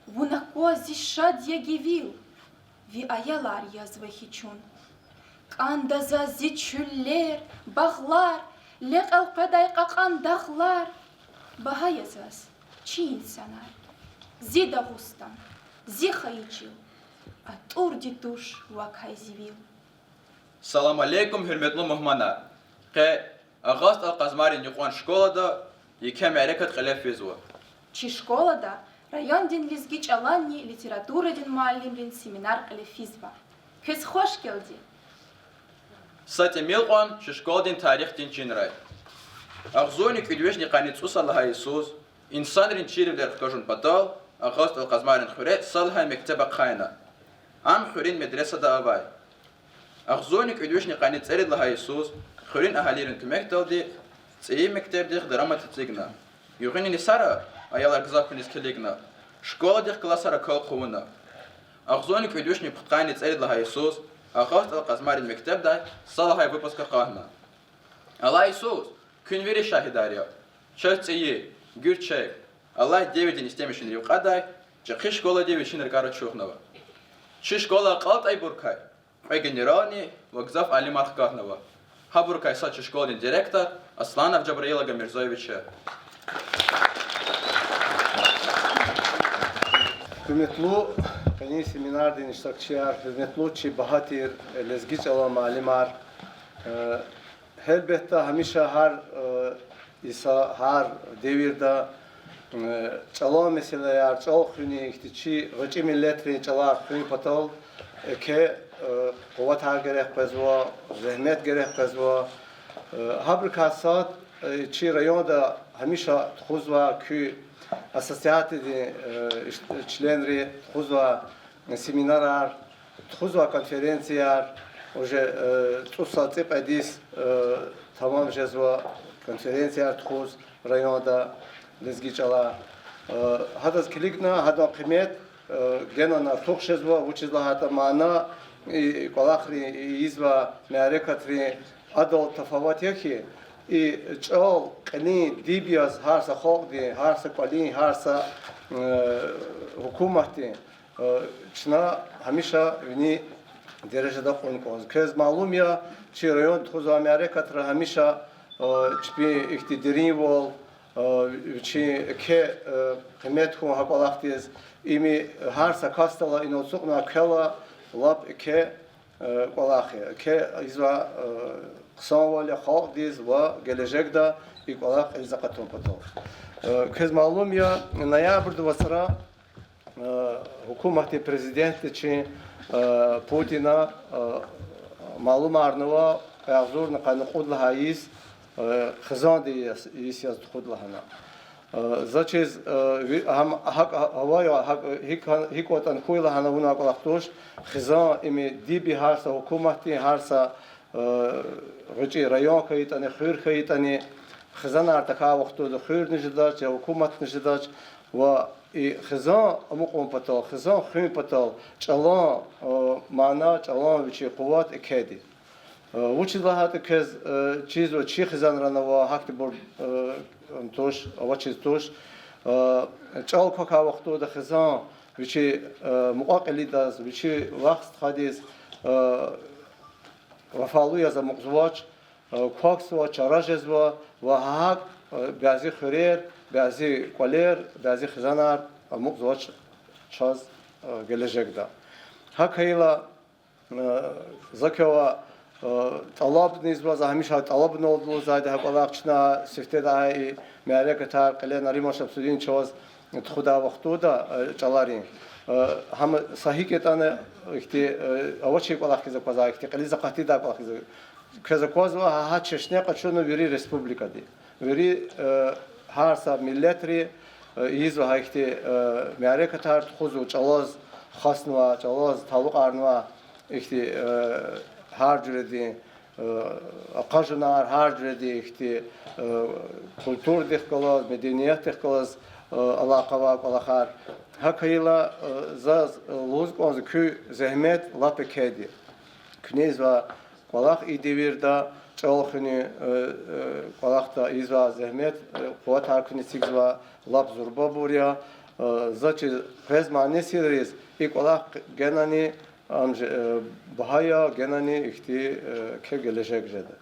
Вунако зишад ягивил, ви аялар язвахичун. Кандаза зичуллер, бағлар, лек алқадай қақандақлар. Baha yazaz, çi insanar, zi Dağustan, zi Hayıcıl, atur dituş vakay zivil. Salam aleykum hürmetli muhmana. Ke Ağast al-Qazmarin yuqan şkolada yeke merekat qilef vezwa. Çi şkolada rayon din lizgiç alanni literatura din muallimrin seminar qilefizva. Kız hoş geldi. Satemil qan şu şkoladin tarih din cinray. Ağzonik üdveşni qanitsu salaha Isus, insanrin çirivler qajun patal, Ağast al-Qazmarin xuret salaha mekteba qayna. Am xurin medresada avay. Ağzonik üdveşni qanitserid laha Isus, xurin ahalirin kümek daldi, tsiyi mektebdih drama titsigna. Yuğini nisara, ayalar gızakuniz keligna. Şkoladih klasara kal quvuna. Ağzonik üdveşni qanitserid laha Isus, Ağast al-Qazmarin mektebday salaha выпуска qahna. Allah Isus, Künveri şahidariya, çöğütseyi, gürçey, Allah devedin istemişin rivqaday, çı şkola deveşin rgara çoğnava. Çı şkola qalt ay burkay, ve generalni, vagzaf alimat qahnava. Ha burkay sa çı şkoladin direktor, Aslanov Джабраила Гамирзоевича. Hürmetli Kani Seminar din iştirakçılar, hürmetli çi bahatir lezgiç ala malimar, elbette hamisha her devirde çalan meseleler, çal xuni ihtiçi, gıcı milletri çalar xuni patal ki kuvvet her gerek pezva, zahmet gerek pezva. Habr kasat çi rayonda hamisha txuzva ki asosiyatı çlenri txuzva seminar, txuzva konferensiyer. Уже тусалцеп адис tamam jezva konferensiyer txuz rayonda lezgiçala. Hadas kiligna hadan kıymet genana çok jezva uçizla hata mana kolakri izva merekatri adol tafavat yaki çal kani dibiyaz harsa xalqdi harsa qali harsa hukumati çna hamisha vini derecede konkoz. Kez malum ya çi rayon txuz Amerikatra hamisha çpi iktidarin vol çi ke kıymet hu hakalaktiz imi harsa kastala inotsukna kela lap ke kolakhi ke izva qsan vol xalqdiz ve gelecekte ikolak izaqatun patol. Kez malum ya noyabrda vasara hukumati prezidenti çi Putina malum arnava yazur naqan qudlaha is khazan diyas yaz qudlahana zachiz ham hak havaya hak hikotan khoylahana una qalaqtosh khazan imi dibi harsa hukumati harsa gıcı rayon kayıtani khir kayıtani khazan artaqa vaqtu khir nijdaç hukumat nijdaç ve خزان امقوم پتال خزان خیم پتال چلان معنا چلان وچی قوت اکیدی وچی لحظه کز چیز و چی خزان رانه و حقی بر توش و چیز توش چال که وقتو ده خزان وچی مقاقلی داز وچی وقت خادیز وفالوی از مقزواج کاکس و چراجز و حق بعضی خریر بعضی کولر بعضی خزانار مقزواج چاز gelecekte. Hakıyla zakıva talab nizba zahmişa talabın olduğu zayda hep alakçına sifte dahi meğerekatar qile narima şapsudin çaz txuda vaqtu da çalarin. Ham sahih ketane ihti avaçik alakıza qaza ihti qili zakati da alakıza kaza qaza ha çeşne qaçunu veri respublika di. Veri harsa milletri iz ve hakti meğerekatar txuzu çalaz xasnva çalaz taluq arnva ihti harcredi aqajnar harcredi ihti kultur dehkalaz medeniyet dehkalaz alaqava alaqar hakıyla zaz luzqoz kü zahmet lapekedi knez ve qalaq idevirda çalxını qalaqda izva zahmet qovat harkını sigzva lap zurba burya зачи хез манесирис и кола генани бахая генани ихти ке gelешек жеде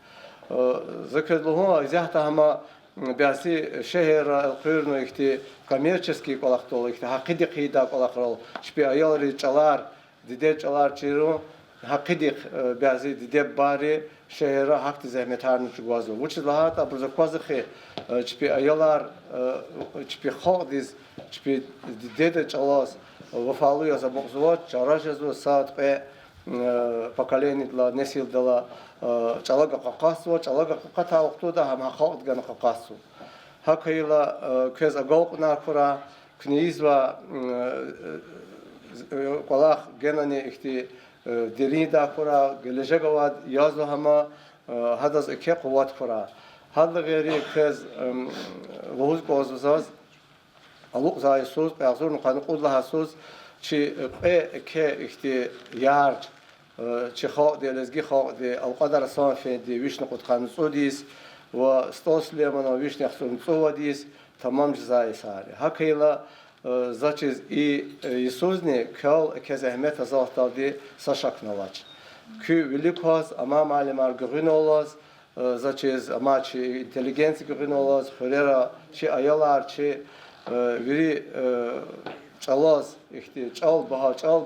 закедлуга изяхта хама بياسي شهر القرن يختي كوميرческий колактол يختي حقيقي قيدا колакрол شبي ايالري چالار ديده چالار چيرو حقيقي بياسي ديده باري شهر حق زحمتارن چوازو وچ لهات ابرز کوازخي شبي ايالار شبي خوديز شبي ديده چالاس وفالو يا زبوزو چارajezو سات به поколение для несил дала чалага какасу чалага каката октуда хам хахот гана какасу хакайла кез аголна кура книзва колах генани ихти дерида кура gelежегавад язу хама хадас эке куват кура хад гери кез луз козузаз алук зайсуз пязурн канқудла хасуз чи ке ихти яр чи хо делезги хо де алқадар сан феди вишну қутқан судис ва стос лемана вишну хсун цувадис тамам жзай сари хакайла зачиз и Иисусне кал ке зahmet azaltadi сашакналач кü великос ама малимар гринолос зачиз ама чи интеллигенция гринолос хорера чи аялар чи вири چالوز اختی چال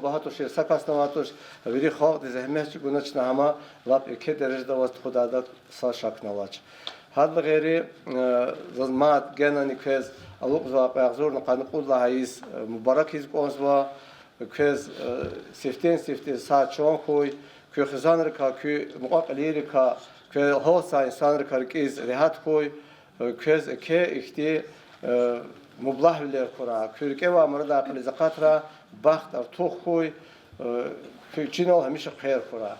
بها توش سکاس نواتوش ویری خواهد زحمت گونچ نهما لب اکی درجه دواست خدا داد ساشک نواچ هاد غیری زمات گنانی کز الوق زوا پیغزور نقان قول هایس مبارک هیز قنزوا کز سفتین ساعت چون خوی که خزان رکا که مقابلی رکا که هوسا انسان رکا رکیز رهات خوی کز اکی اختی مبلغ بلیر کورا کورکه و مرد عقل زکات را بخت ار تو خوی چینال همیشه خیر کورا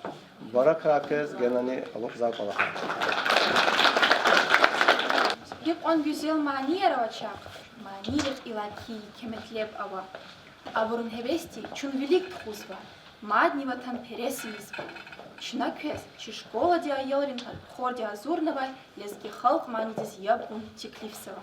بارک راکز گنانی الوق زاک الله Hep on güzel maniera vachak, maniret ilaki kemetleb ava. Avurun hevesti чун велик вкусва, маднива там пересизва. Чина кез, чи школа диа елрин, хор диа зурнова, лезги халк манидис ябун текливсова.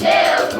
Céu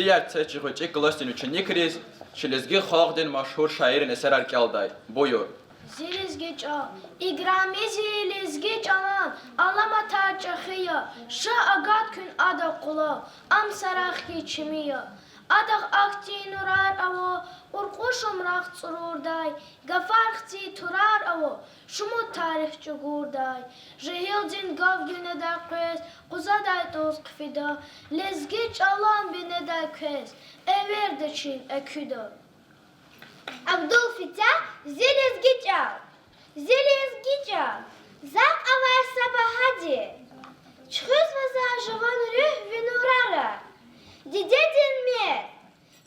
Зияр цечи кластин ученикрис, Шелезги халдин машхур шаирин эсер аркалдай. Buyur. Zilizgi çal, igrami zilizgi çalan, alama tarçakıya, şa agat kün ada kula, am sarak geçimiya. Adak akti nurar avo, urkuşum rak tsururday, gafarkti turar avo, şumut tarih çugurday. Jehildin gav güne da kwez, kuzaday toz kfida, lezgi çalan bine da kwez, everde çin eküda. Abdülfitah zilizgi çal. Zilizgi çal. Zak avar sabah hadi. Çıkız vaza jıvan rüh ve nurara. Didedin mi?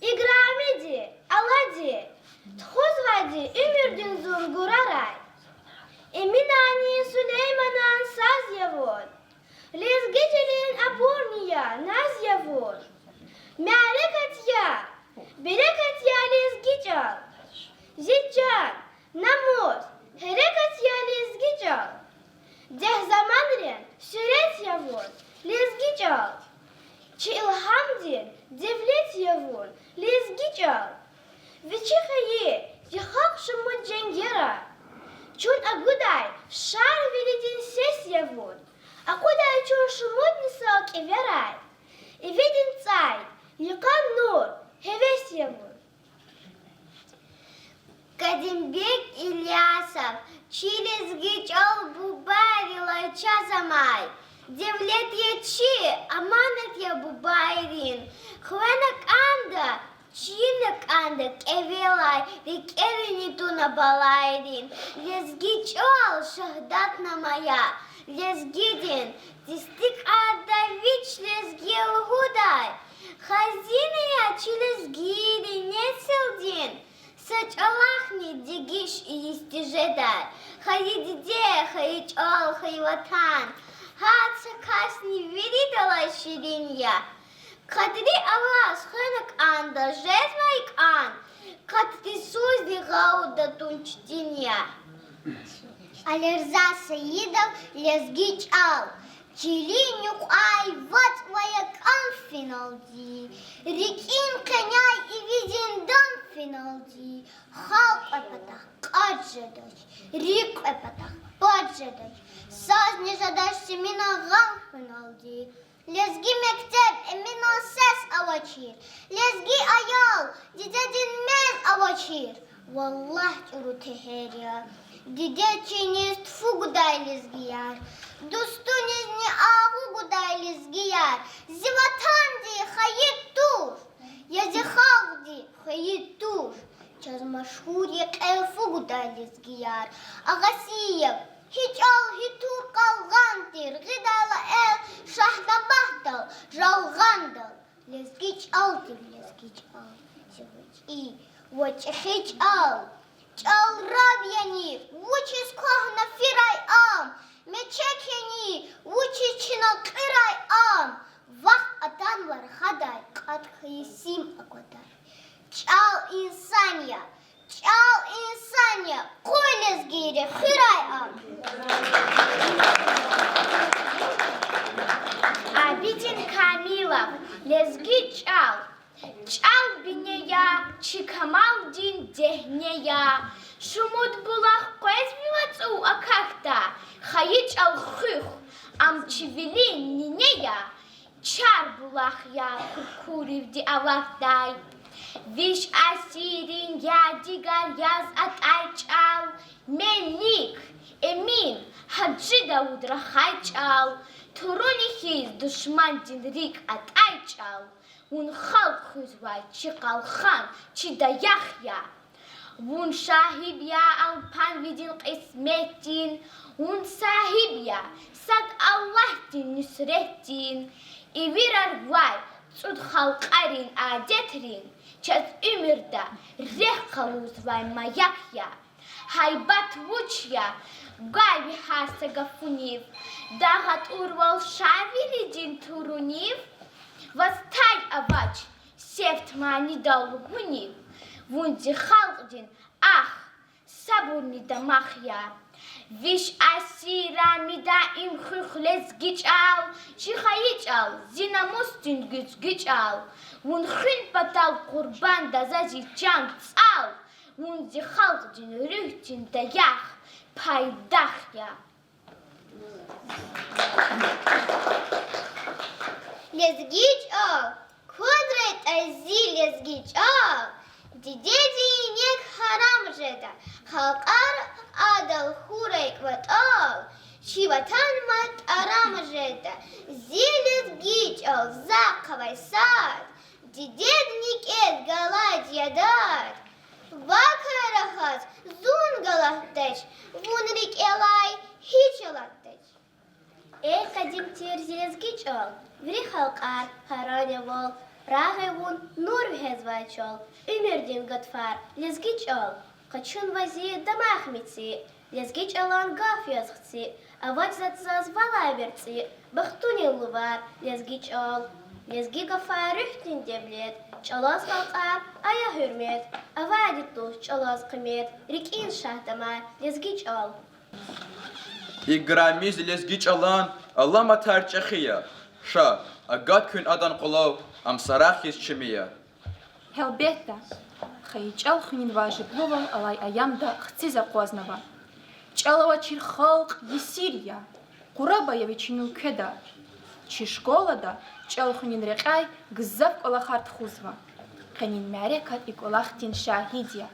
İgramidi, aladi. Txuz vadi, ümürdün zurguraray. Eminani Süleymanan saz yavur. Lezgecelin aburniya naz yavur. Merekat ya. Berekat ya lezgi çal. Ziccan, namuz, herekat ya lezgi çal. Deh zamanrin, süret yavur, lezgi çal. Çi ilhamdin, devlet yavur, lezgi çal. Ve çıkayı, yıkak şumun cengera. Çun aguday, şar velidin ses yavur. Aguday çun şumut nisak everay. Evedin tsay, yıkan nur, heves yavur. Кадимбек Ильясов, Чилизги чал бубарила чазамай. Девлет я чи, аманат я бубайрин. Хвенак анда, чинак анда, кевелай, рекерини туна балайрин. Лезги чал, шахдатна моя, лезгидин, дистик ада вич лезги лгудай. Хазина я чилизгиди, не силдин. Saç Allah'ni digiş istijeder. Haydi de, hayç al, hayvatan. Hat sakasni veri dala şirin ya. Kadri avaz, hanak anda, jezmaik an. Kadri suzdi gauda tunçtin ya. Алерза Саидов, лезгич ал. Чилинюк ай, вот твоя конфиналди. Рекин коняй и виден дом финалди. Халк эпатах, аджедач. Рик эпатах, поджедач. Сазни жадач семина гам финалди. Лезги мектеп, эмино сес авачир. Лезги аял, дидедин мен авачир. Валлах чуру техерия. Дидечинист фугдай лезгияр. Дустунизни агу гудай лезгияр. Зиватанди хаит тур. Язихавди хаит тур. Чаз машхури кэлфу гудай лезгияр. Агасиев. Хичал хитур калгантир. Гидала эл шахнабахтал. Жалгандал. Лезгич алтир лезгич ал. И вот хич ал. Чал рабьяни, вучи скохна фирай ам, мечекени, вучи чина кирай ам, вах атан вархадай, кат хаисим акотай. Чал инсания, койлес гире фирай ам. Абидин Камилов, лезги чал. Чал бинея, чикамал дин дехнея. Шумут булах квезмивацу акахта. Хаич ал хых, амчивилин нинея. Чар булах я куркурив ди авахтай. Виш асирин я дигар яз атай чал. Меник, эмин, хаджида удра хай чал. Туруни хиз душман дин рик атай чал. Un halk huzvay chiqalxan chidayahya. Un shahibya al panvidin qismetin. Un sahibya sad Allahtin nusretin. İvirar vay tsud halqarin adetrin. Chaz ümirda reh qaluzvay mayakya. Haybat vuchya gaybi hasagafuniv. Dagat urval shaviridin turuniv. Востай, авач, сефт мани дал гуни, вунди халдин, ах, сабурни дамахья, виш аси Siramida imkhukh lezgichal, Chichayichal, Zinamustin gizgichal, Wun khin patal kurban da zazicham tsal, Wun zi khalqdin rühtin dayach, Paydachya. Lezgichal, Kudret azi lezgichal, Didedi nek haram jeda, Halqar adal hurek vatal, Shivatan mat aram jeda, Zilez gichal zakavay sad, Dided nik et galad yadar, Vakarahat zun galahtech, Vunrik elay hiç alahtech. Kadim tir zilezgichal, Vri halqar haranevol, Rahevun nur hezvachol, Ümerdin gatfar, lezgichol, Kachun vazi damahmitsi, lezgichalan gafyazhtsi, Avat zatzaz valavertsi, Bakhtunin luvar, lezgichol, Lezgi gafar rühtin devlet, Çalaz halqar, aya hürmet, Avaditlu çalaz kımet, Rikin şahdamar, lezgichol. İgramiz lezgiç alan Allah ma tarçaxiya. Şa agat kün adan qulav am saraxis çimiya. Helbetta, Хаичал хунин важиблова алай аямда хциза қознава. Чалава чир халк есирия, Кураба я вечину кеда. Чи школа да, чал хунин рекай гзав колахарт хузва. Ханин мярекат и колахтин шахидия.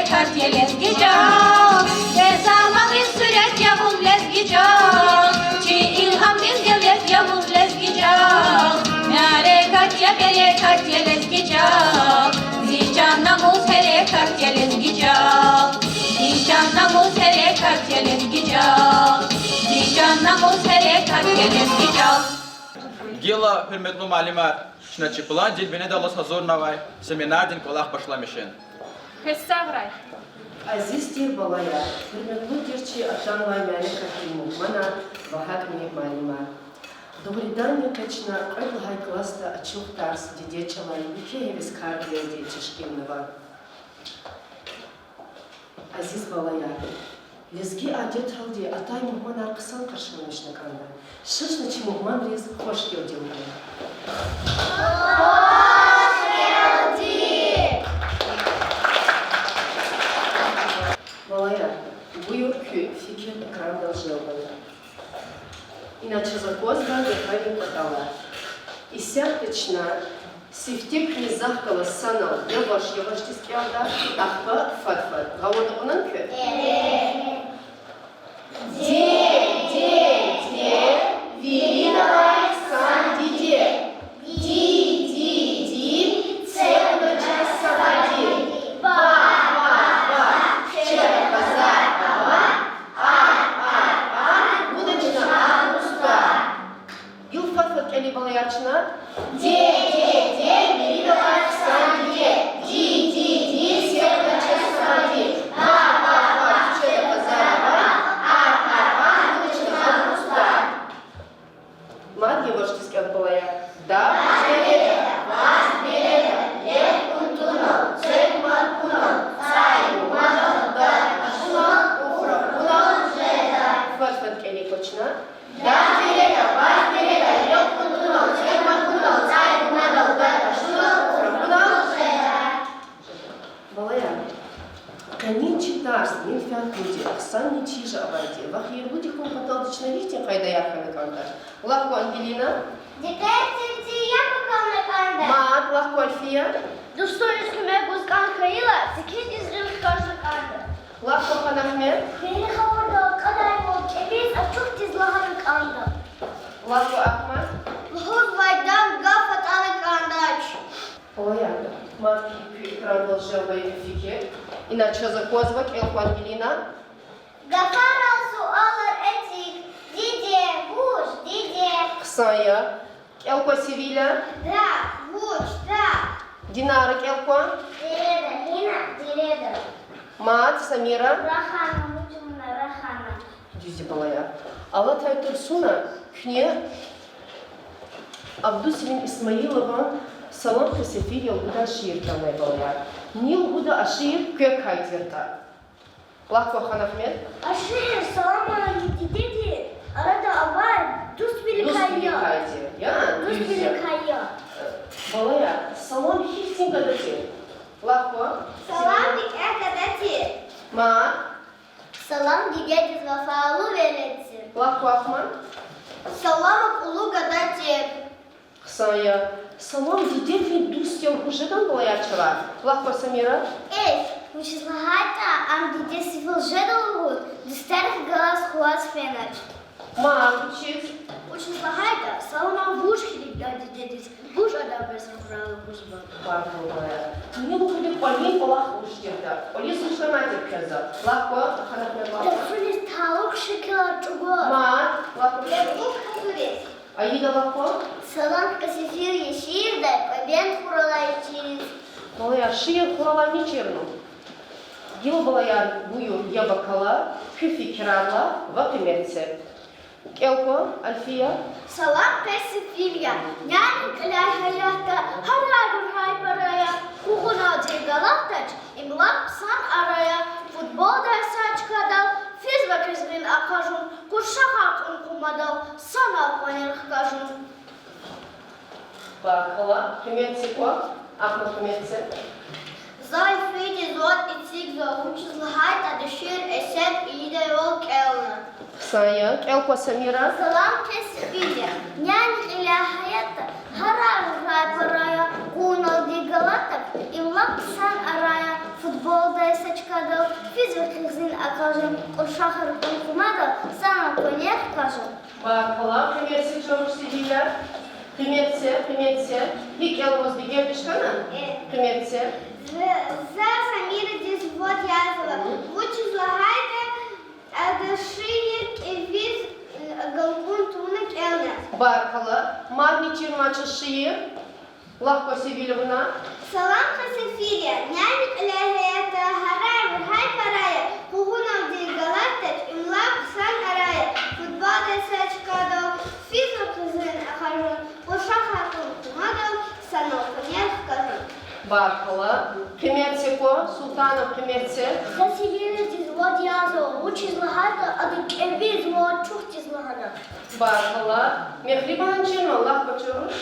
Cartieles que ya, esa mami suya que lezgicam, çi ilham dizgelet Yavuz lezgicam, mere katya bere katya lezgicam, zican namuz here katya lezgicam, zican namuz here katya lezgicam, zican namuz here katya lezgicam. Gila hürmetli muallimler, şuna çıpılan dilbine de Allah hazır navay, seminerdin kolak başlamışın. Хессаграй. Aziz dir balaya, hürmetli dirçi atanlay məni kakimu, mana vahakmi malima. Добридание точно, это класса очух тарс, где человек, какие без карты, где чешкинного. Aziz balaya, лезги одет халди, а тай мухман арксан каршылмыш на канда. Шишна чи мухман рез хош келдил. Балая, buyur ki fikir ekranda жевая. Иначе закозга дыхание подала. И сяточна, сифтик не захкала санал, яваш тискелда, ахпа фатфат. Гавода онан кö? Де, вирина, сан, диде. Ди, целый час савади. Ба, чера, базар, Или балаячна? Де, вирина, сан, ди, целый час савади. Ба, чера, базар, Maddi varıştız ki balaya. Da, vas, lek, untuno, çekman, kuno, sayı, mano, da, şuna, ufra, kuno, Fatfat keli koçuna. Da, vas, lek, untuno, çekman, kuno, sayı, mano, da, şuna, ufra, kuno, Балая. Канин читарс, нин фянкуди, аксан не чижа авайди. Вахир буди ком паталдична вихтин хайда яханы канда. Лахко Ангелина. Дикайцинти япакалны канда. Маад, лахко Альфия. Достойность хумек бузган Хаила, секрет изрыл каждый канда. Лахко Ханахмед. Бeni havurda kaday bol kebiz açık dizlahan kanda. Лахко Ахмад. Лхуз вайдам гафат аны кандач. Балая. Маад ки экран должен быть фикер. Иначе закозвать Элху Ангелина. Гафарал суалар этих. Диде, буш, диде. Ксая. Элху Севиля. Да, буш, да. Динара Элху. Диреда, хина, диреда. Маад Самира. Рахана, мучумна, рахана. Düzü balaya. Allah Taytursuna kne Abdüselim İsmailova Salon Kasefir yolunda şiir kalmaya balaya. Nil huda aşir kök haytırta. Lahko Hanahmet. Aşır salama dedi. Arada avar dus Dus bilikaya. bilikaydı. Ya, Dus düzü. bilikaya. Balaya. Salon hiçsin kadati. Lahko. Salam dik akadati. Ma. Salam dige diz vafalı veletsin. Lahko Ahman. Salam ulu gadati. Kısaya. Salon didetli düstyam ujedan balaya çıra. Lahko Samira. Вычислахайта ам диде сифил жедалгут, дистерх глаз хуас фенач. Ma. Kuchiz. Вычислахайта салама буш хилипта дедис. Буш адам берсен хуралы бузба. Lahko balaya. Nil huda Olin balak uştirta. Oli suçlamadır kızı. Lahko Hanahmet Lahko. Дефринис талук шекела чуго. Ma. Lahko. Лебук хазурис. Аида Lahko. Салам касифир ешир да побен хуралай чириz. Балая, шия kurala niçerno. Yıl balaya buyur ya bakala, küfi kirala, vakimetse. Kelko, Alfiya. Салам песифилия. Няни каляй хаята. Харагур хай парая. Кухуна дегалактач. Имлак сан арая. Футбол дерсач кадал. Физба кизгин акажун. Куршахат ункумадал. Сана панерх кажун. Bakala, kümetse ko, akma kümetse. Zay fidi zot itzig zo vычислахайта дешир esed ide yol kelna. Kısaya, Kelko Samira. Салам касифилия. Няни каляй хаята. Харагур хай парая. Кухуна дегалактач. Имлак сан арая. Футбол дерсач кадал. Физба кизгин акажун. Куршахат ункумадал. Сана akajın. Barkala, kıymetli çavuş siviller. Kıymetli. İlk yılımız bir gelmiş kanı. Kıymetli. За Самира Дизвод Язова. Вучи злагайте, да шиет и виз галкун тунок элнес. Barkala, madni çirmaçı şiir. Lahko Sivilovna. Салам Хасефирия, нянек ляхията харай вхай парая, кугунам ди галактет, имлак сан арая, футбол десеч кадо, физо кызын ахарун, ушахатун тумадо, санов коньяк кажун. Barkala, kıymetli ko, sultanım kıymetli. За Самира Дизвод Язова. Вучи злагайте, а да кеви зло чухти злагана. Barkala, mehriban çirma, lahko çavuş.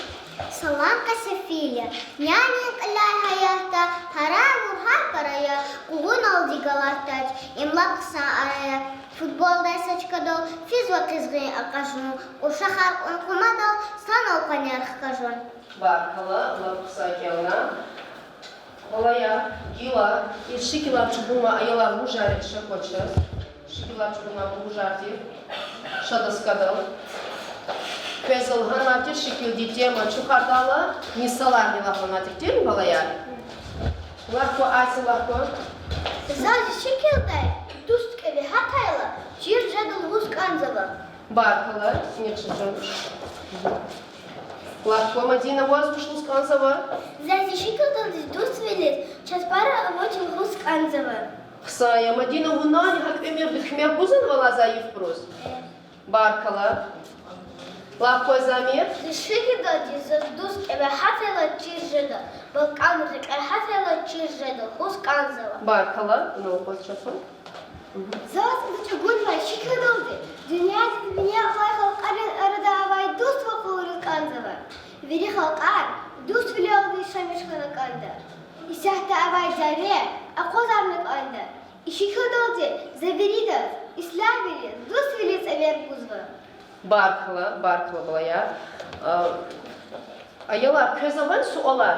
Салам Хасефирия, нянек ляхията харай вхай парая, кугунам ди галактет, имлак сан арая, футбол десеч кадо, физо кызын ахарун, ушахатун тумадо, санов коньяк кажун. Barkala, lahko sakelna. Olaya, gila, i şikila çubuğuma ayalar bujarı şakoçı. Şikila çubuğuma bujarı, şada skadal. Kızıl hanatı şikil ditema çukardala, misalar milahanatik değil mi balaya? Lahko asi lahko. Зази шикелде, дуст кеви хатайла, чир жадал вуз канзава. Barkala, ne çıkacağım? Lahko Madina воздушну сказала. Зази шикелде, дуст велит, час пара вучи вуз канзава. Kısaya Madina vunani hak emir bitmeye buzun valaza yufpruz. Barkala. Lahko Zamir. Шикелде, за дуст кеви хатайла, чир жадал, балкан река хатайла, чир жадал, вуз канзава. Barkala. Ne olacak? Zaten bu çubuğun var şikayet Dünyada dünya var halkların arada havayı dost ve kuvvet kanzava. Veri halkar dost bile olduğu şamış kana kanda. İsahta havayı zarre, akoz armak anda. İşikayet oldu, zaveri de, İslam veri, dost bile sever buzva. Barkala balaya. Ayalar közavan sualar.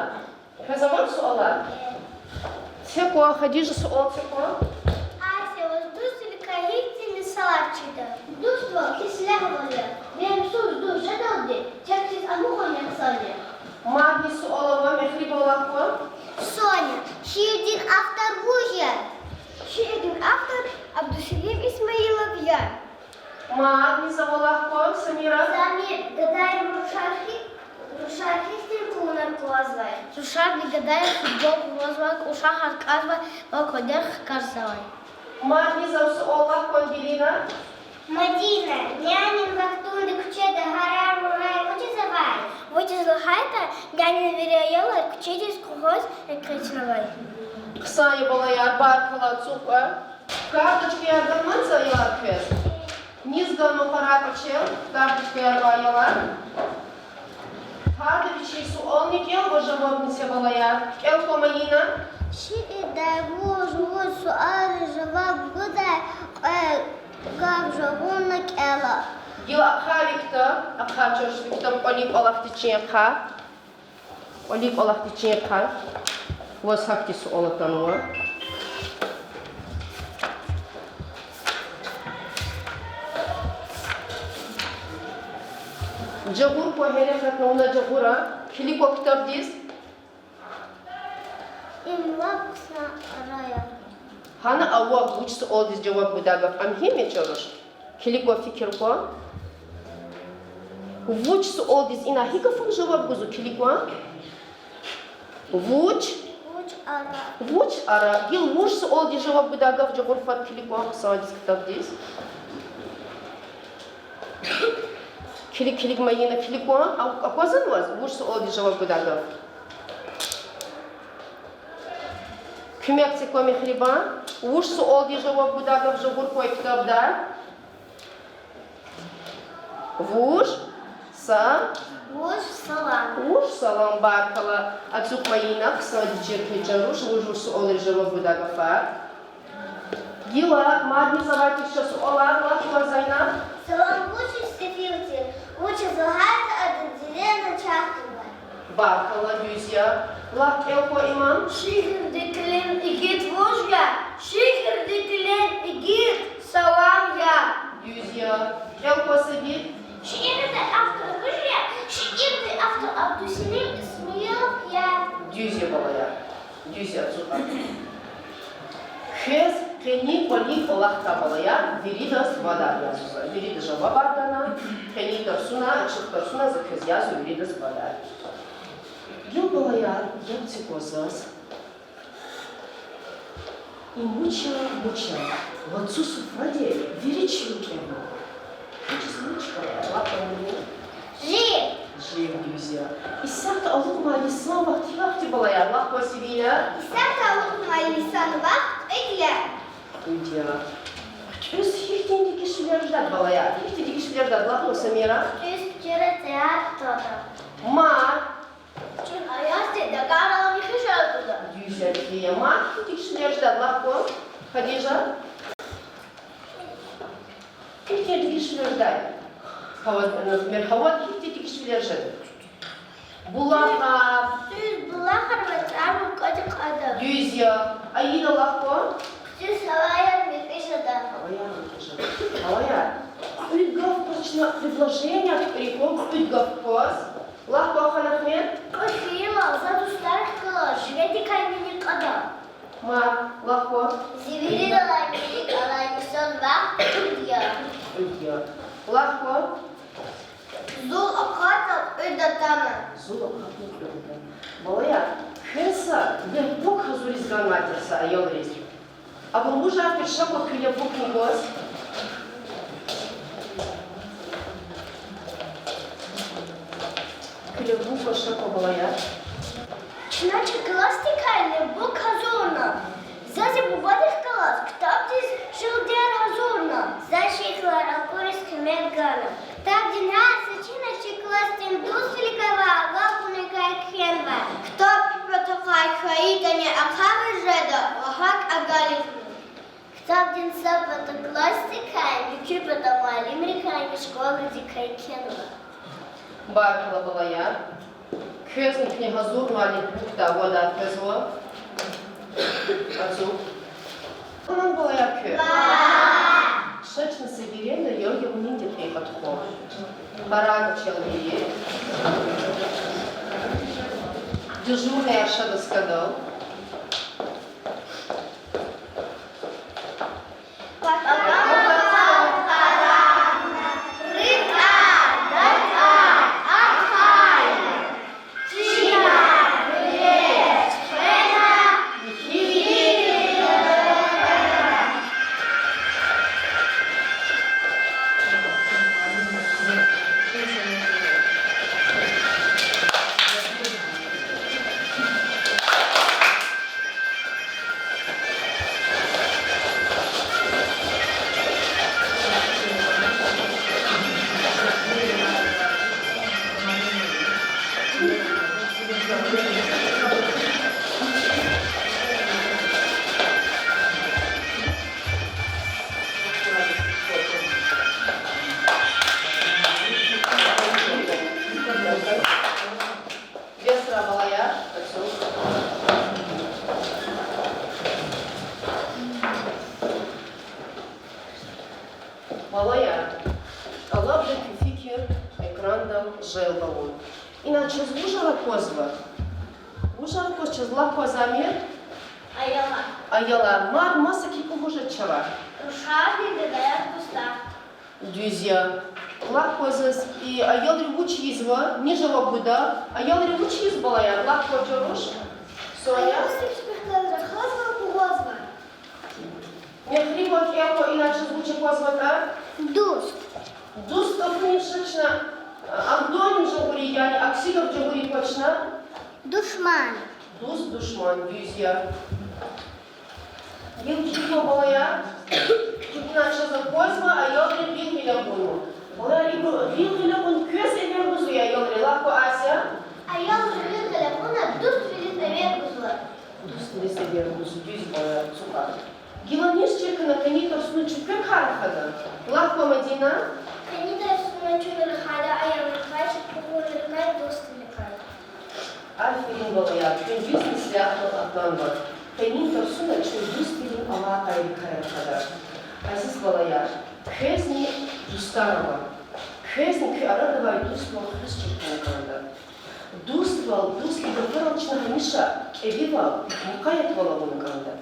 Közavan sualar. Teko, Hadija sual teko. Asya var dost ile kahitini salarçıydı. Dost var İslam oluyor. Benim söz dost oldu. Çaksız amu koymak sanıyor. Madni sualava mehriba lahko. Соня, şiirdin aftar Vujya. Şiirin автор Abdüselim İsmailov ya. Madni zavalahko Samira. Замир, гадаем рушархистин кунар куазвай. Сушар не гадае футбол возвак, уша харказва, вакодер карсавай. Madni sual lahko Angelina. Мадина, нянин вахтунды кучеда харар мурай учизавай. Вычезла хайта, нянин веряела, кучедис кухоз, кричнавай. Kısaya balayar barkala tsukwa. Kарточка yardanmansa ayalar köz. Nizgano karakçel, kарточка yardayalar. Harda bir şey sualnik yel vajavabnise balayar. Elko mayina. Шиида вуж суал жаваб гуда как жавунна кела. Gil akha çöşlükte olip olakti çiğka. Olip olakti çiğka. Vos hakti sualatanıwa. Jahur ko herefet ona jahura. Kiliko kitap diz. Имлакса рая. Hana avva uç sual diz cevap budagaf. Amhimi çalışır. Kiliko fikir ko. Vuç sual diz ina hikafun cevap guzu kiliko. Vuç. Уч ара. Vuç ara. Gil vuç sual diz cevap budagaf jahur fat kiliko. Sağ diz kitap diz. Kilik mayina kiliko. Akozan vaz. Vuç sual diz cevap budagaf. Kümekse ko mehriban. Vuç sual diz cevap budagaf jahur koy kitap dar. Vuç. Sa. Уч салам. Vuç salam barkala. Atsuk mayina kısa dicir kecaruş. Vuç sual diz cevap budagafa. Gila madni zavakişe sualar. Lahko Zayna. Салам лучше стефилти. Лучше загайта отделена чахтова. Barkala düzya. Lahk elko iman. Şehirdekilerin igit vujya, şehirdekilerin igit salam ya. Düzya. ya. El kosabi. Şiirde автор Hürriye, şiirde автор Abdüselim İsmailov ya. Düz ya baba ya. Düz ya süper. Kız kendi kolik olakta baba ya. Veridas vada yazıyor. Veridas java bardana. Kendi torsuna, çık torsuna za kız yazıyor. Veridas vada. Gel baba ya. Yaptı kozas. И мучила. В отцу Суфаде веричил его. Мучка, лапа мне. Жив. Жив, друзья. И сам-то алума лисан вахти была я, лах по себе. İsterse alıp lisanı bak, öyle. Друзья. Öz hiçteki kişiler ждать была я. Hiçteki kişiler ждать, лах по самира. Üst kere teatro. Ма. Çünkü ayazdı da karalı bir kış oldu. Друзья, такие. Ма, hiçteki kişiler ждать, лах по. Хадижа. Hiçteki kişiler ждать. Например, Хават hiçteki kişiler ждать. Булаха. Düz bulakar ve çarpı koca kadar. Друзья. Аида лахко. Düz havaya bir kış adam. Алая. Ütgaf точно предложение от прикол. Ütgaf коз. Лахко ханахмет. Koşuyla zaduslar kılar. Şvedi kaybini kadar. Ма. Лахко. Ziviri dalay minik alay misal ve Hürriye. Ütgя. Лахко. Zul akatat ödeteme. Зула хапнет. Балая. Хеса. Я бог хазурис ганматерса айолрис. А вы мужа першако киля бог не гоз. Киля бог шако балая. Чиначе кластикальне bu kazorna. Zazi bu vadih kalas. Kitap diz şılder hazorna. Zaşiklar akuris kımet gana. Kitap dinlerse чиначе кластин дусликова, гапуника кхенва. Kitap протокай хаидане акавы жеда, вахак агалифну. Kitap din sabata klastikay. Yükü badamali Amerikani şkola dikay kenva. Баркала балая. Көзін книга зурмали бухта вода көзуа. Азу. Онан балая кö. Шечна соберена, я его нинди прихотхо. Барага челвие. Дежурная шада скадал. Весра балая. Балая. Алабжа фикер экранда желбалун. Иначе звужала козва. Звужала коз чезла козамир. Ayala. Аяла мар маса ки похоже чава. Ruşardi de dayak busta. Друзья. Лак козас и аял ревуч изва, не жава буда. Аял ревуч из балая. Лак коджоруш. Соня. Не хриба кяко иначе звучит козва. Дуст. Дустов нешечна. Антоним жагури яни, Аксидов жагури точно. Душман. Дуст душман, друзья. Ел кико балая. Иначе за козва, а ел ревил милябуну. Балая ревил милябун көз эвер бузу я ел релако Ася. Ayal rüyü telefona dust bilit ever buzlar. Дуст не эвер бузу, дюз балая, цука. Гиланиш чека на канитор снучу как хархада. Лако Мадина. Kanida sunacunları hala ayağını kaçıp kuğularına dostunluklar. Альфилин балая, көн бизнес ляхнал атанва. Канитор снучу дустилин алака и хархада. Азиз балая, кезни Дустарова. Хезник арадовай дуствал хрещик калда. Дуствал дефералчна хниша эвивал мукаят воловун калда.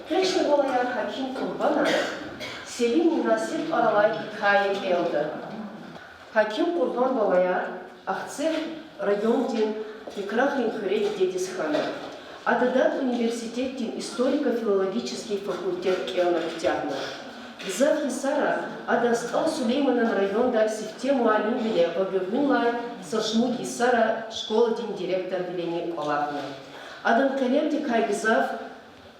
Хрещна волаяр Хаким Курбана Селим Насип аралай хикае элда. Хаким Курбан волаяр Ахцер райондин Микрахрин Хурейт Дедисхана. Ададат университеттин историко-филологический факультет Кеонактягна. Гзав Исара адастал Сулейманан районда сифтему алюбиле побегнула сошмут Исара школа дин директор велени Олахна. Адам Калемди Кайгзав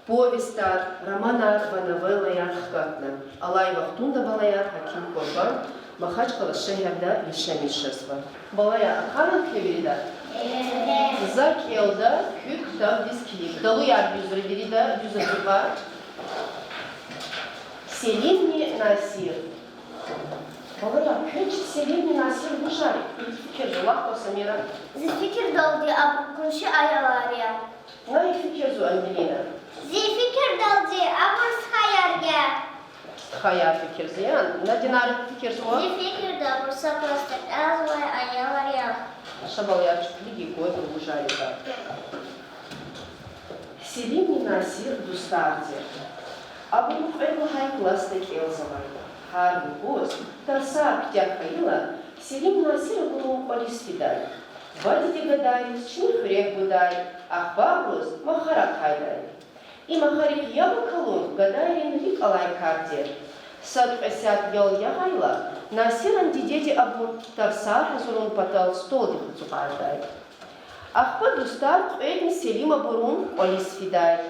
повестар романа Ванавелла Ярхкатна. Алай Вахтунда Балаяр Хаким Курбан Махачкала шехерда Ишемишесва. Балая Акаран Клеверида. За Келда Кют Дав Дискли. Далуяр Бюзреверида Бюзрева. Селимни Насир. Балая, Кют Селимни Насир Бужар. Fikir Жулах Самира. Зификир долди абукунши аялария. Най fikir Зу Ангелина. Зификир долди абус хаярга. Хая fikir Зиян. Надинар fikir Зу. Зификир долди сакластак азвай аялария. Шабалая Чуклиги Гойбу Бужарида. Селимни Насир Дустарди. Абу Мухайбу Хайкластак Элзавай. Харбу Боз. Тарса Птяхаила. Селим Насир Гулу Полисфидай. Вадиди Гадай, Чихрех Будай, Ахбабрус Махарак Хайдай. И Махарик Яба Калун Гадай Рик Алай Карте. Сад Эсят Ял Ягайла. Насиран Дидеди Абу Тарса Хазурун Патал Столди Хацукардай. Ахба Дустар Эдни Селима Бурун Полисфидай.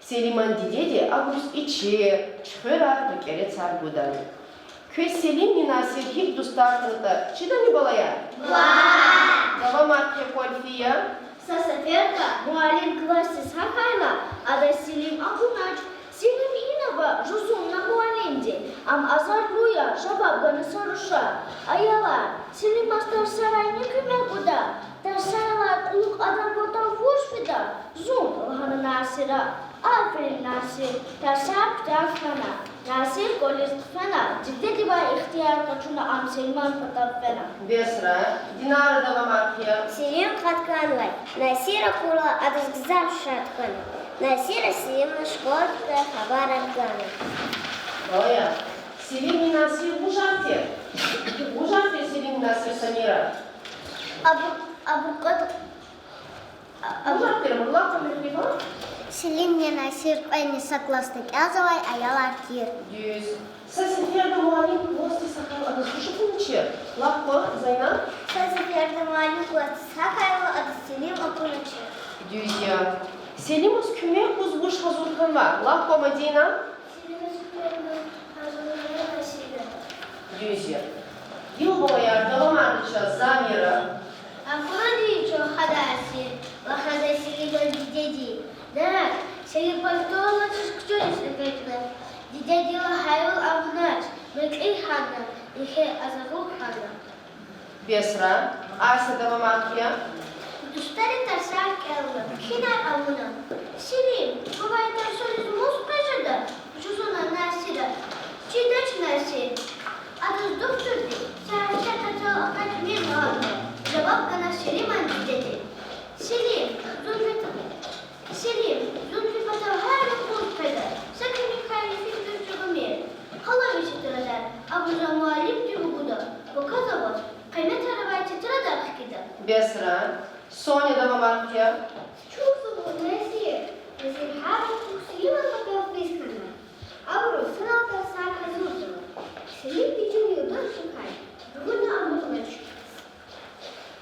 Селиман Дидеди Абус Иче Чхера Бекере Цар Будай. Кwe Селим Насир Хик Дустархната Чида не балая? Дава Маркия Кольфия. Сасаферка Муалим классы Сахайла, Ада Селим Акунач, Селим Инова Жузун на Муалимде, Ам Азар Луя, Шабаб Ганасаруша, Аяла, Селим Астар Сарай Никимя Буда, Тарсайла Кулук Адам Ботал Фушпида, Зун Лхана Насира, Африн Насир, Тарсап Птяхана, Насир Колистфена, Джидедива Ихтияр Качуна Ам Селиман Фатарфена. Бесра. Динара Дава Маркия. Селим Хатканлай. Насира Кула Адасгзав Шаткан. Насира Селимна Шкотка Хабараткана. Балая. Селим Насир Бужарте. Бужарте Селим Насир Самира. Абукот Бужарте Мурлака Мехлиба. Селим Насир Пенни Сакластак Азавай Аялартир. Дюз. Сасиферда Муалим Клости Сахал Адасуша Пунчер. Лапко Зайна. Сасаферда Муалим Класс Сахайла Адаселим Акуначи. Дюзя. Селимус Кюмек Бузбуш Хазурханва. Лапко Мадина. Дюзя. Дил Балая Даламардыча Замира. Афуради Чо Хадаси, Лахада Селима Дидеди. Да, Селим Пальтола Чискчорис Экетна. Дидеди Лахайвал Абунач, Мекей Хана, Ихе Азагу Хана. Бесра. Аса Дава Маркия. Дустари Тарсак Элма, Кина Амуна. Селим, бывает Тарсолис Муспежада, Жузуна Насира. Чидач Насир. Адус Дуктурди, Сарача Катал Академир Младна. Жабаб Гана Селиман Дидеди. Селим, Зунфи Патал Хайра Курпеда. Сакин Михайли Фикдур Джугамир. Халави Ситрадар, Абуза Муалим Дюбуда. Показывал, Каймет Харавайти Традар Хкида. Бесра. Соня Дава Маркия. Чувствую Насир. Насир Харак Куксилива Макалфискана. Абру Сыналка Сака Зузова. Селим Пичу Юдан Шукай. Гуна Амутнач.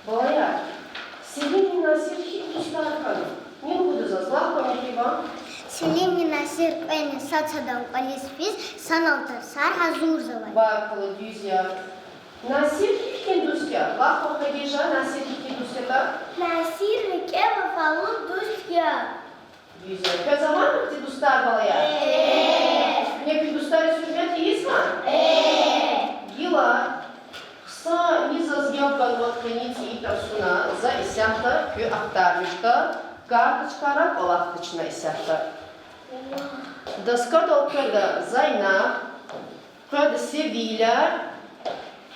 Балая. Селим Насир Хик Дустархан. Не буду за Лапко Мехлиба. Селим Насир Пенни Сацадам Полисфиз Саналтар Сарха Зурзова. Баркала Дюзя. Насир Хик Дустя. Лапко Хадижа Насир Хик Дустя. Насир Викева Фалун Дустья. Дюзя. Казаман Ти Дустар Балая. Некий Дустари Сюрбет Исма. Гила. Са Низазгявкан Ватканици и Тарсуна за Исяхта Кю Ахтармишта. Карточкара Олахтычна Исяхта. Доска Долкада Зайна. Када Севиля.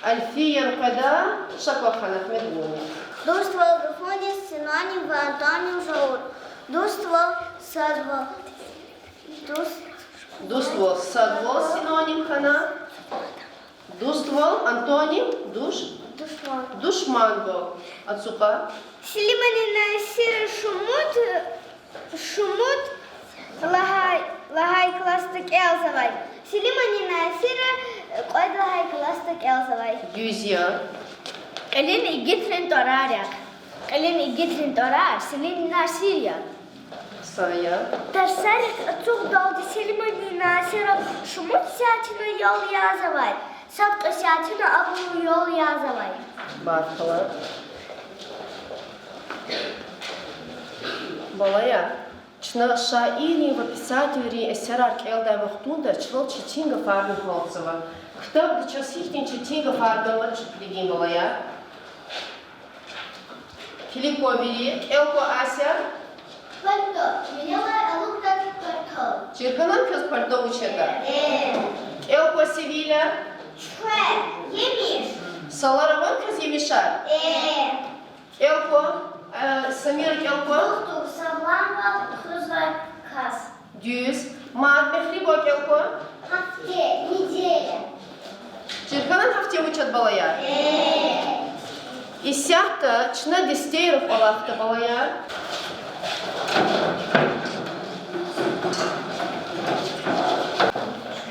Альфия Рукада, Шакохан Ахмед Гуни. Дуство Гафони, синоним в антоним жаур. Дуство садво. Дуствол садвол синоним хана. Дуствол антоним душ. Душман был. Ацука. Силиманина сира шумут лагай кластык элзавай. Силиманина сира код лагай кластык элзавай. Юзия. Калин игитрин тораря. Калин игитрин торар. Силиманина сирия. Сая. Тарсарик ацук долди силиманина сира шумут сятина йол язавай. Сапка сятина абу йол язавай. Бархала. Балая. Чна шаири в писатели эсерар келда вахтунда чвал читинга фарны холцева. Ктаб да часихтин читинга фаргала чиплигин балая. Филиппо Вили, Элко Ася. Пальто. Милая алукта пальто. Чирханан кыз пальто учета. Элко Севиля. Чуэ. Емиш. Салараван кыз емешар. Элко. Самир Элко. Тухтук савланва хузва кас. Düz. Maat Mehribo Elko. Hafte. Неделя. Чирханан hafte учат балая. Исяхта чна дистейров олахта балая.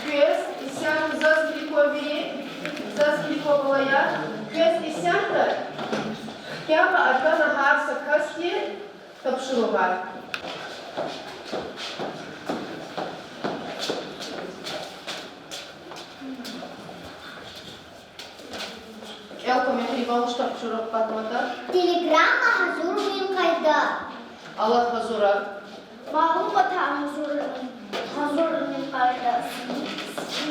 Köz isяхта заз Филиппо Вили. Заз Филиппо балая. Köz исяхта. Хяха аркана харса каски тапшуруга. Elko Mehribo tapşurup batmada. Телеграмма Хазурмин кайда. Allah hazura. Малумата Хазурин кайда.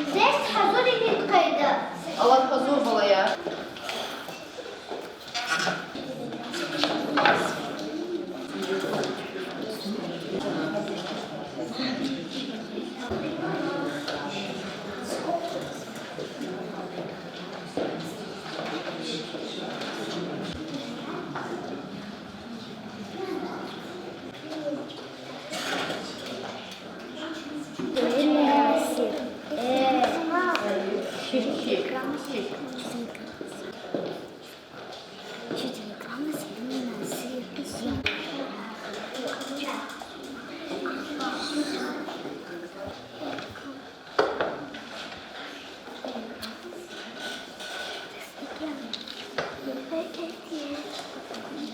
Здесь Хазурмин кайда. Allah hazur balaya.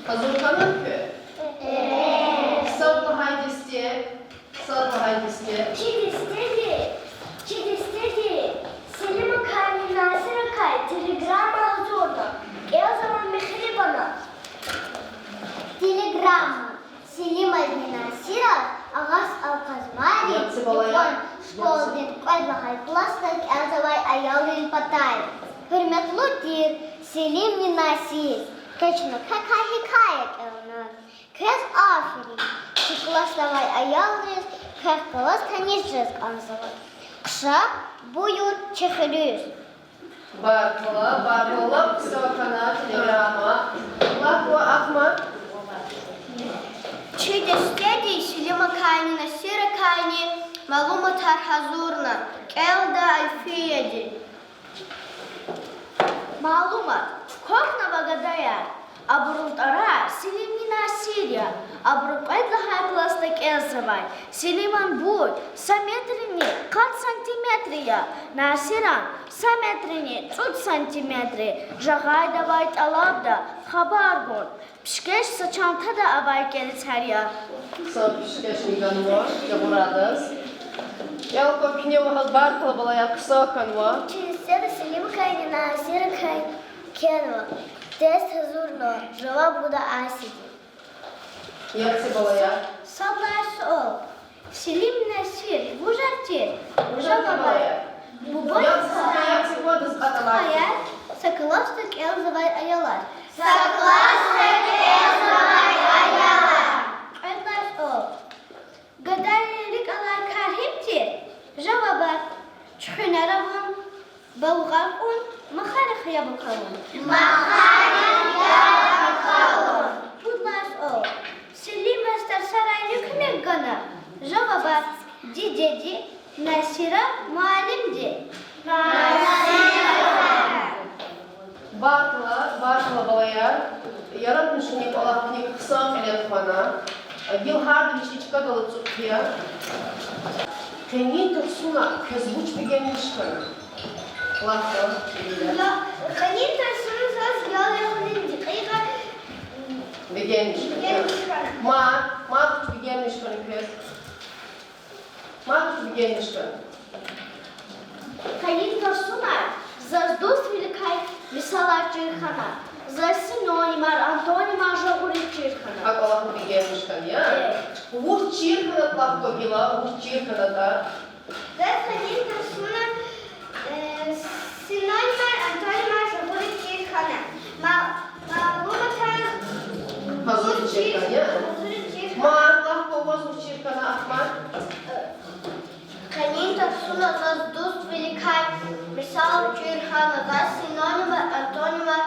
Hazır kanın kö? Sabla haydisti. Sabla haydisti. Чидистеди. Селима кайни насира кай. Телеграмма Хазурна. Элзаман Мехрибана. Телеграмма. Селима Динасира, Агас Алказмари, Yapsı balaya. Школдин, Кайдлагай, Пластик, Элзавай, Аялин Патай. Hürmetli dir, Selim Ninasir. Kaçını kaka hikayet elini. Kız aferin. Çıkılaslavay ayalırız, kahkalas tanışırız anzavay. Kışa buyur çıkırız. Barkola, kısakana, telegrama. Lakwa akma. Чидистеди. Селима кайни насира кайни. Малумата Хазурна. Элда Альфияди. Малумат. Кохна Багадаяр. Абрунтара Селимина Сирия. Абрукайдла хайкластак Элзавай. Селиман Буй. Саметрини. Кат сантиметрия. Насиран. Саметрини. Цуд сантиметри. Жагай давай талабда. Хабаргон. Pişkeş saçanta da avay gelir her ya. Sağ pişkeşin ganwa, jaburadız. Elko pinyo hal barkola balaya kısakanwa. Çizsede Selim kaydı Nasir kay kenva. Dest hazırlı. Cevap bu da asidi. Yapsı balaya. Sablas ol. Selim Nasir. Bujaktir. Yapsı balaya. Bu boy Yapsı voduz atalar. hayal. Sakılastık el zavay ayalar. Saklastık Elzavay ayalar. Sablas ol. Gadarlik alay karhimtir. Cevaba. Çıkınaravun. Balgar un. Makarık ya bakalım. Bunlar o. Selim Ester Saraylı Kımek Gana. Cevaba Ciceci Nasira Muallimci. Barkala balaya. Yaratmışın Allah'ın kısa elefana. Yıl harbi işi çıkartalı Türkiye. Kendi tutsuna közbuç bir gelmişken. Lafta. Kanil tersini söz yağlayalım diye. Bir gelmişken. Ma tuç bir gelmişken köz. Ma tuç bir gelmişken. Kanil tersine zazdust великай misalar çırkana. За синонимар, антонимар жогури çırkana. Ak Allah'ın bir gelmişken ya. Vuh çirkana lafta gila, vuh çirkana da. За kanil tersine sinoнимar, антонимар жогури çırkana. Malumatan Hazır çirkan ya. Ma lafta voz vuh çirkana akmar. Kanil tersine zazdust великай misalar çırkana. За синонимар, антонимар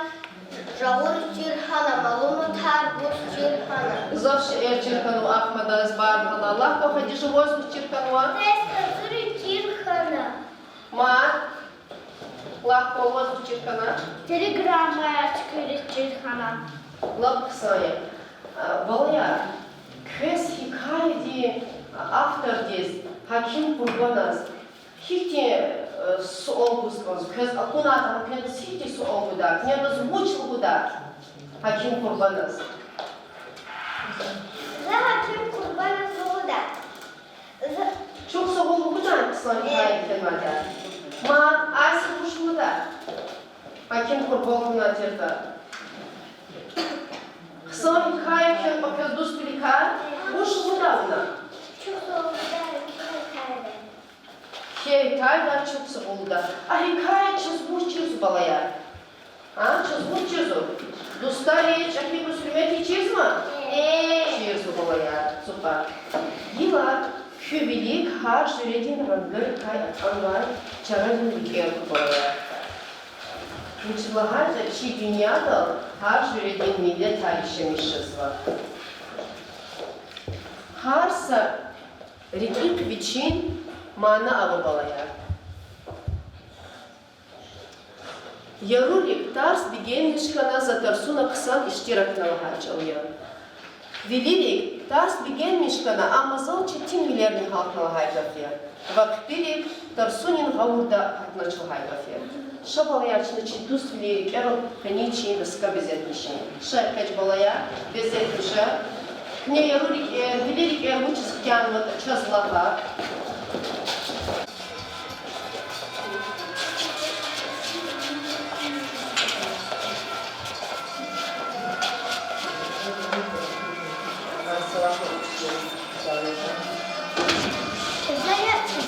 жогури çırkana. Malumatan voz çırkana. Zawsze çirkanu akmada z barkala. Lafta hadi şu voz vuh çirkanu. Ma lafta voz vuh çirkana. Телеграммая çıkarır Laf kısaya. Balaya. Köz hikayedi автор diz. Hakim kurbanaz. Hiçti su olgusuz. Köz akunat köz hiçti su olgudak. Ne razvuçlu gudak. Hakim kurbanaz. Hakim kurbanı soğuda. Çok soğuk gudak kısa hikaye temada. Ma aysı kuşlu da. Hakim kurbanına terda. Kısa hikaye köz bakıyoruz dost bilikar. Kuşlu da ona. Çok soğuda. Hikaye da çok soğuk da. Hikaye çözmüş balaya. Çözmüş çözü. Dostlar hiç akif müslümeti çizma. Çizü balaya. Süper. Yıla kübilik har sürecin rangı kay atanlar çarın ülkeye balaya. Mutlular da çi dünyada har sürecin millet tarihşemişiz var. Harsa rikik biçin mana avı balaya. Ярулик Тарс Бигенмишкана за Тарсуна Ксан Иштирак Налахачалия. Велилик Тарс Бигенмишкана Амазон Четин миллиардный халк Налахайгафия. Вакпилик Тарсунин Гаурда Хатначалхайгафия. Шабалаячны Читус Велилик Эрл Ханичи Вескабезетнишин. Шайкач Балая Безетниша. Кне Ярулик Велилик Эрвучис Хтянват Чазлаха.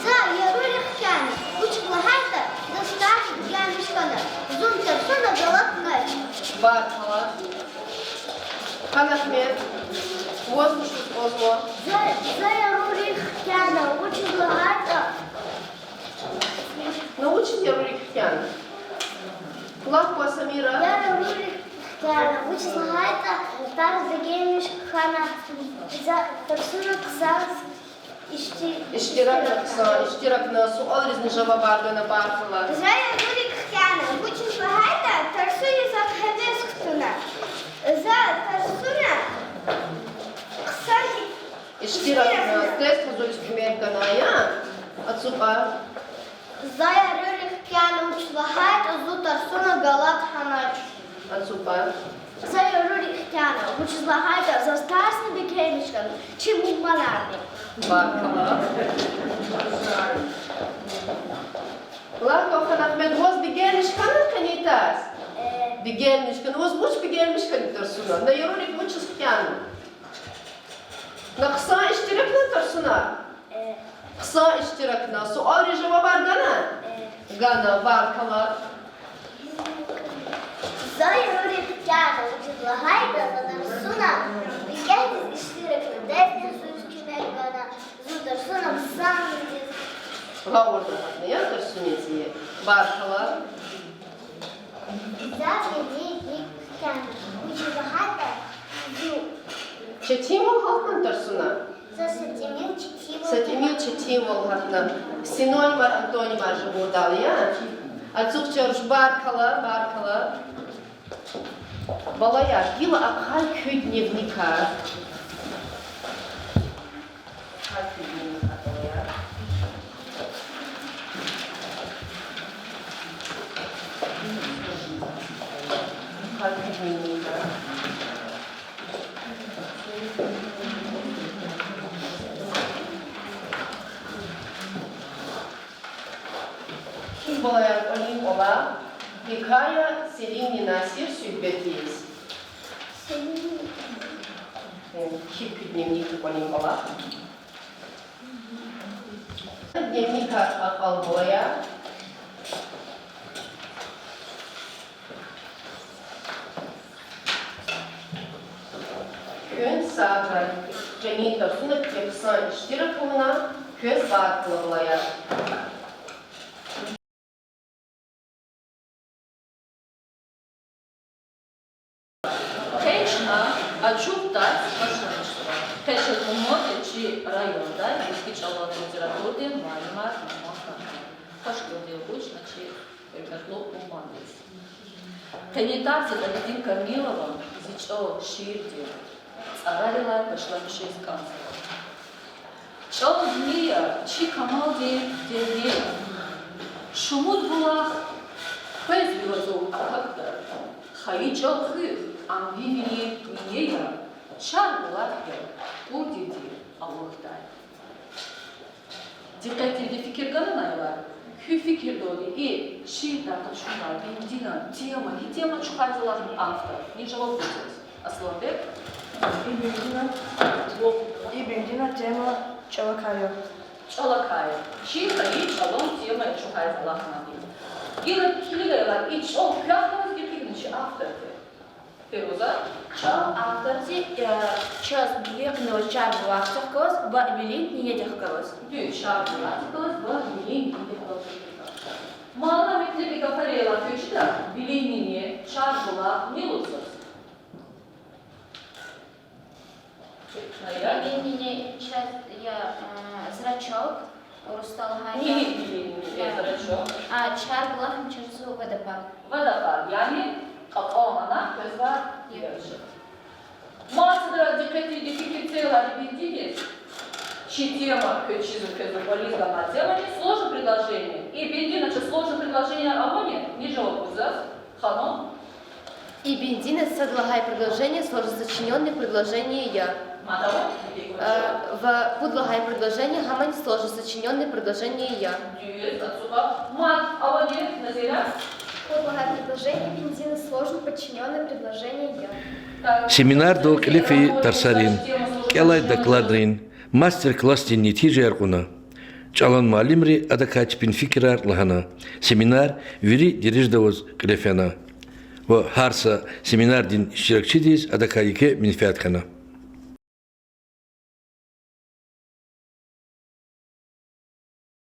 За Ярулик Хтяна. Учила хайта достаточно gelmiş kadar. Uzun tersine galak naç. Barkala. Kanahmet. Возмущу озмо. За Ярулик Хтяна. Учила хайта. Научит Ярулик Хтяна. Лавку Самира. Я Ярулик Хтяna. Учила хайта. Тарс gelmiş хана. За tersine kısas. İştirak na sual rizni cevabardına barkala. За Ярулик Хтяна. Учила хайта. Tersine zakhedez kutuna. За tersine kısa İştirak na test hazır üstümer kanaya. Atsupa. За Ярулик Хтяна. Учила хайта. Зу tersine galak hanaç. Atsupa. За Ярулик Хтяна. Учила хайта. За старсını bikeymişken. Çim ummalardı. Barkala. Lako Kanahmet voz bigelmiş kanat kanitas. Bigelmişken, voz buç bigelmişken tersuna. Na Yarulик buç Htяна. Na kısa iştirak na tersuna. Kısa iştirak na sual cevabı gana. Gana barkala. За Ярулик Хтяна. Учила хайта. За tersine bikeymiş iştiraklı. Desne sözkümek gana. Зу tersine kısa Гаурда, я теrsuna diye. Barkala. Четимол хатна тарсуна. Сатимил четимол хатна. Синонимар антонимар жабурдалия. Ацухчарш баркала. Балая, гила акхай кюй дневника. Балая олим ола. Hikaye Selin Nasir Sübbetiyiz. Хиппи дневник Полинкова. Дневник Албоя. Көн сабрай. Женитов сунок 94 пулна. Көз баркылы Ачуптаць машинство. Пешел умотечи районда, изкичала литературде, малимар, намока. Пашкоде обычно, чи переклоп умандис. Кенитарцы Давидин Камилова, зичо ширди, царарила пошла миши из канцлера. Чо змия, чи камалди дерне. Шумут булах, пез билазу акакдар. Хаичо хы. Амвивили минея, чар латья, урдиди, аллахтай. Dikkatli fikir kanınaylar, hü fikir dolu и şiirden kaçınlar, bindina, tema çıkartılar автор. Не жавал будет. Асланбек? Бендина тема Чалакая. Чалакая. Şiirde hiç alın tema çıkartılar. Yine kililer hiç ol kıyafetiniz getirmiş автор. Фируза? Чал авторцы час бирного чар влахтовкос в велик не едехкос. Дü şar влахтовкos в велик не едехкос. Mağla mektebi kafarıyla köşede bilinini çar bula ne olursunuz? Биленини час я зрачок Русталгая. Не bilinini zrачок. А чар влахм чарцу водопад. Водопад, yani Olmadan göz var, yarışır. Масса диkkatli fikir целая бендинец. Чи тема чизу полизга на тема не сложное предложение. И бендина че сложное предложение амония, не жёлоб узас, хано. И бензин предлагает предложение сложносочиненное предложение я. В предлагает предложение хамань сложносочиненное предложение я. Дюет отсюда. Мат амония назеля. Предлагает предложение бензина сложно подчиненное предложение я. Семинар дол клифи тарсарин, келай докладрин, мастер-класс теннити жаркуна. Чалан малимри адакач пин фикрар лахана. Семинар вири дириждавоз клифяна. Во харса семинар дин ширакчидис адакайке минфиаткана.